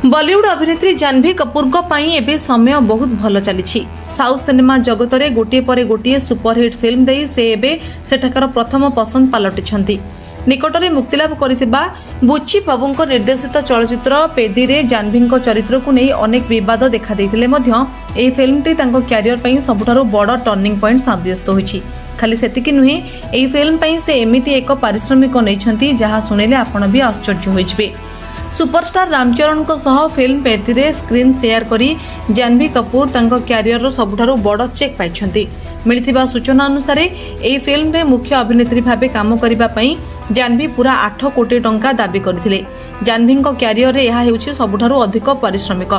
बॉलीवुड अभिनेत्री जानवी कपूर को पाई एबे समय बहुत भल चली। साउथ सिनेमा जगत में गोटे पर गोटे सुपरहिट फिल्म दे से एबे सेठाकार प्रथम पसंद पलटिछंती। निकटरे मुक्तिलाभ करथिबा बुची बाबू निर्देशित चलचित्र पेदी रे जानवी चरित्र को नहीं अनेक विवाद देखा देथिले मध्य एही फिल्मटी तांको क्यारियर पई सबुठारु बड़ टर्निंग पॉइंट साब्यस्त होईछि। खाली सेतिकी नुहे एही फिल्म पई से एमिति एक पारिश्रमिक नैछंती जहा सुनिले आपण भी आश्चर्य होइछबे। सुपरस्टार रामचरण को सह फिल्म पेदी रे स्क्रीन शेयर करी जानवी कपूर तांको क्यारियर सबुठारु बड़ चेक पाइछंती। मिलिथिबा सूचना अनुसार एही फिल्म रे मुख्य अभिनेत्री भाबे काम करिबा पई जानवी पूरा 8 कोटी टंका दाबी करथिले। जानवी को क्यारियर रे एहा हेउछि सबुठारु अधिक पारिश्रमिक।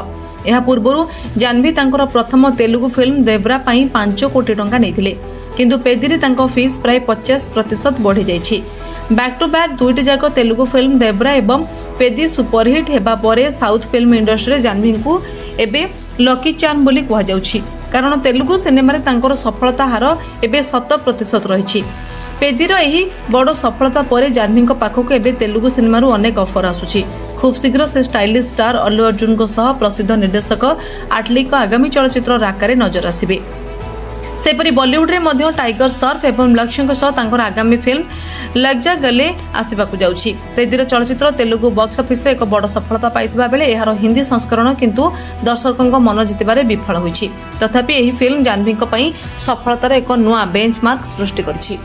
एहा पूर्वरु जानवी तांकर प्रथम तेलुगु फिल्म देवरा पई 5 कोटी टंका नेथिले, किंतु पेदी रे तांको फीस प्राय 50% बढ़ी जाइछि। बैक टू बैक दुईटी जाक तेलुगु फिल्म देवरा एवं पेदी सुपरहिट हेबा परे साउथ फिल्म इंडस्ट्री जानवी को एबे लकी चार्म बोली कहा जाउछि, कारण तेलुगु सिनेमा रे तांकर सफलता हार एबे 100% रहिछि। पेदीर एही बड़ सफलता परे जानवी पाखक एबे तेलुगु सिनेमा रु अनेक ऑफर आसुछि। खूब शीघ्र से स्टाइलिश स्टार अल्लू अर्जुन को सह प्रसिद्ध निर्देशक आटली को आगामी चलचित्र राकारे नजर आसिबे। सेपरी बॉलीवुड रे मध्य टाइगर सर्फ एवं लक्ष्य को सह तांकर आगामी फिल्म लग्जा गले आसिबाकु जाउछि। पेदीर चलचित्र तेलुगु बॉक्स ऑफिस रे एक बड़ सफलता पाइथिबा बेले एहार हिंदी संस्करण किंतु दर्शकों मन जितबारे विफल होइछि। तथापि एही फिल्म जानवी को पई सफलतार एक नुआ बेंचमार्क सृष्टि करछि।